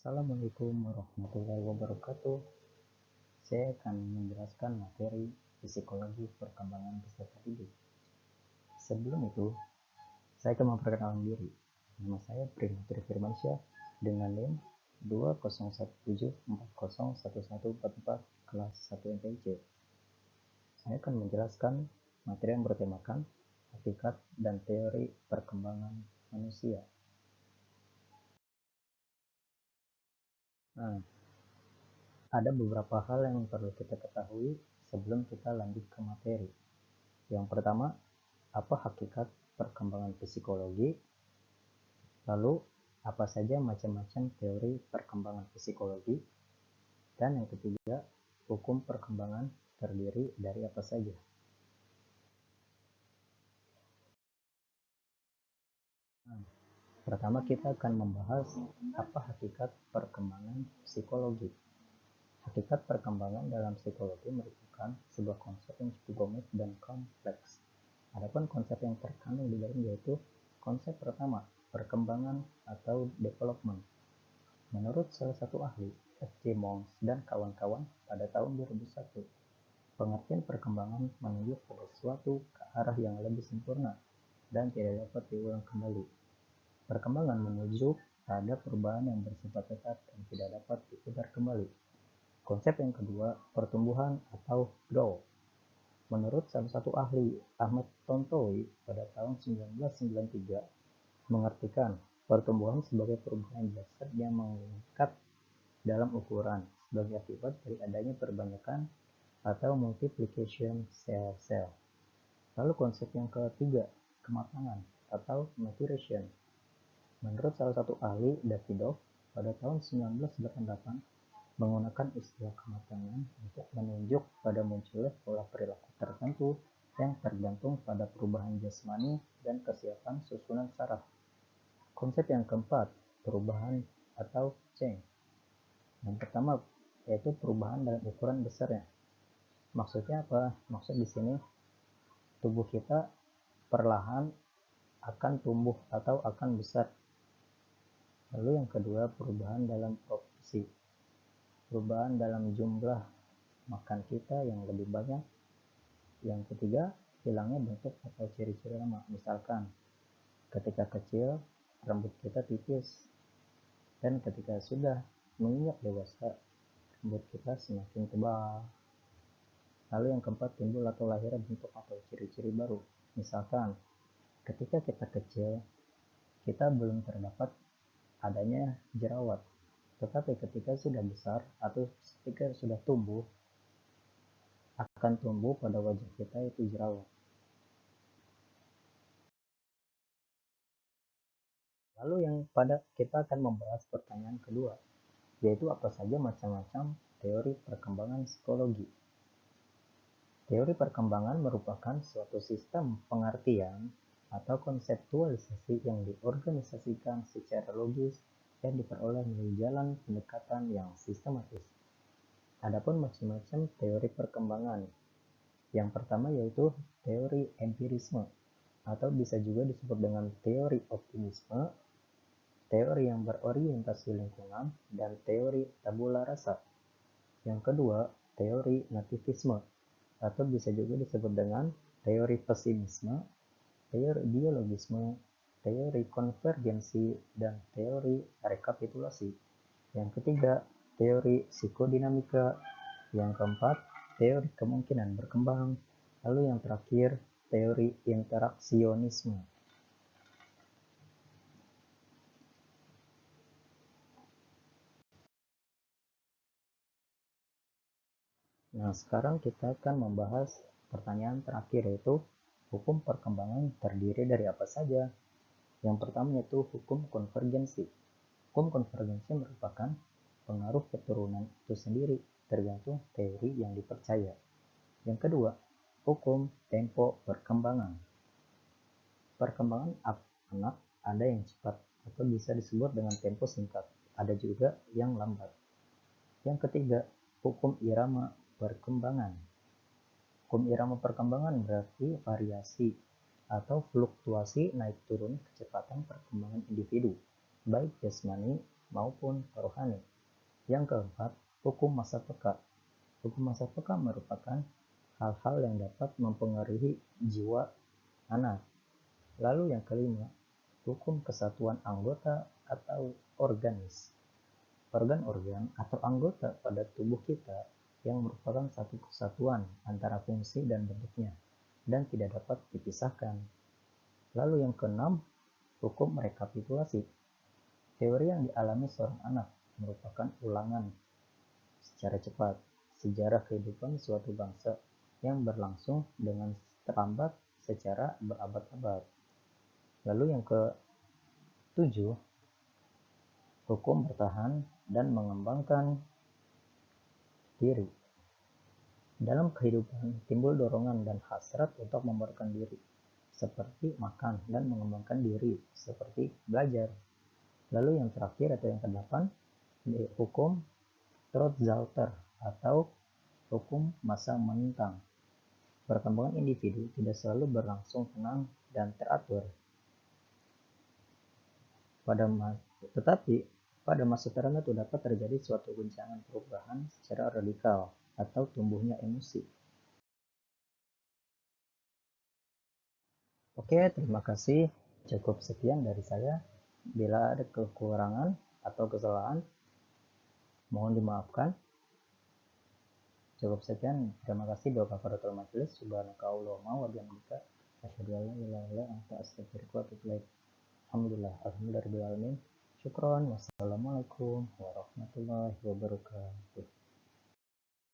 Assalamualaikum warahmatullahi wabarakatuh. Saya akan menjelaskan materi psikologi perkembangan peserta didik. Sebelum itu, saya akan memperkenalkan diri. Nama saya Primatri Firmansyah dengan NIM 2017401144 kelas 1 MPC. Saya akan menjelaskan materi yang bertemakan hakikat dan teori perkembangan manusia. Ada beberapa hal yang perlu kita ketahui sebelum kita lanjut ke materi. Yang pertama, apa hakikat perkembangan psikologi? Lalu, apa saja macam-macam teori perkembangan psikologi? Dan yang ketiga, hukum perkembangan terdiri dari apa saja? Pertama, kita akan membahas apa hakikat perkembangan psikologi. Hakikat perkembangan dalam psikologi merupakan sebuah konsep yang cukup rumit dan kompleks. Adapun konsep yang terkandung di dalam yaitu konsep pertama, perkembangan atau development. Menurut salah satu ahli, F.J. Monks dan kawan-kawan pada tahun 2001, pengertian perkembangan menuju pada suatu ke arah yang lebih sempurna dan tidak dapat diulang kembali. Perkembangan menuju pada perubahan yang bersifat tetap dan tidak dapat diputar kembali. Konsep yang kedua, pertumbuhan atau growth. Menurut salah satu ahli, Ahmad Tontowi, pada tahun 1993, mengartikan pertumbuhan sebagai perubahan jasad yang meningkat dalam ukuran sebagai akibat dari adanya perbanyakan atau multiplication sel-sel. Lalu konsep yang ketiga, kematangan atau maturation. Menurut salah satu ahli, Davidoff, pada tahun 1988, menggunakan istilah kematangan untuk menunjuk pada munculnya pola perilaku tertentu yang tergantung pada perubahan jasmani dan kesiapan susunan saraf. Konsep yang keempat, perubahan atau change. Yang pertama yaitu perubahan dalam ukuran besarnya. Maksudnya apa? Maksud di sini tubuh kita perlahan akan tumbuh atau akan besar. Lalu yang kedua, perubahan dalam proporsi. Perubahan dalam jumlah makan kita yang lebih banyak. Yang ketiga, hilangnya bentuk atau ciri-ciri lama. Misalkan, ketika kecil, rambut kita tipis. Dan ketika sudah menginjak dewasa, rambut kita semakin tebal. Lalu yang keempat, timbul atau lahirnya bentuk atau ciri-ciri baru. Misalkan, ketika kita kecil, kita belum terdapat adanya jerawat. Tetapi ketika sudah besar atau ketika sudah tumbuh, akan tumbuh pada wajah kita itu jerawat. Lalu yang pada kita akan membahas pertanyaan kedua, yaitu apa saja macam-macam teori perkembangan psikologi. Teori perkembangan merupakan suatu sistem pengertian atau konseptualisasi yang diorganisasikan secara logis dan diperoleh melalui jalan pendekatan yang sistematis. Adapun macam-macam teori perkembangan. Yang pertama yaitu teori empirisme atau bisa juga disebut dengan teori optimisme, teori yang berorientasi lingkungan, dan teori tabula rasa. Yang kedua, teori nativisme atau bisa juga disebut dengan teori pesimisme, teori biologisme, teori konvergensi, dan teori rekapitulasi. Yang ketiga, teori psikodinamika. Yang keempat, teori kemungkinan berkembang. Lalu yang terakhir, teori interaksionisme. Nah, sekarang kita akan membahas pertanyaan terakhir yaitu hukum perkembangan terdiri dari apa saja. Yang pertama yaitu hukum konvergensi. Hukum konvergensi merupakan pengaruh keturunan itu sendiri tergantung teori yang dipercaya. Yang kedua, hukum tempo perkembangan. Perkembangan anak ada yang cepat atau bisa disebut dengan tempo singkat, ada juga yang lambat. Yang ketiga, hukum irama perkembangan. Hukum irama perkembangan berarti variasi atau fluktuasi naik turun kecepatan perkembangan individu, baik jasmani maupun rohani. Yang keempat, hukum masa peka. Hukum masa peka merupakan hal-hal yang dapat mempengaruhi jiwa anak. Lalu yang kelima, hukum kesatuan anggota atau organis. Organ-organ atau anggota pada tubuh kita yang merupakan satu kesatuan antara fungsi dan bentuknya dan tidak dapat dipisahkan. Lalu yang keenam, hukum rekapitulasi. Teori yang dialami seorang anak merupakan ulangan secara cepat sejarah kehidupan suatu bangsa yang berlangsung dengan terlambat secara berabad-abad. Lalu yang ketujuh, hukum bertahan dan mengembangkan diri. Dalam kehidupan timbul dorongan dan hasrat untuk memperkenalkan diri, seperti makan dan mengembangkan diri, seperti belajar. Lalu yang terakhir atau yang kedelapan, hukum Trotskilter atau hukum masa menentang. Perkembangan individu tidak selalu berlangsung tenang dan teratur. Tetapi pada masa tertentu dapat terjadi suatu guncangan perubahan secara radikal atau tumbuhnya emosi. Oke, terima kasih. Cukup sekian dari saya. Bila ada kekurangan atau kesalahan, mohon dimaafkan. Cukup sekian. Terima kasih. Doa kafaratul majelis. Subhanakallahumma wa bihamdika asyhadu an la ilaha illa anta astaghfiruka wa atubu ilaik. Alhamdulillahirabbil alamin. Syukron. Wassalamualaikum warahmatullahi wabarakatuh.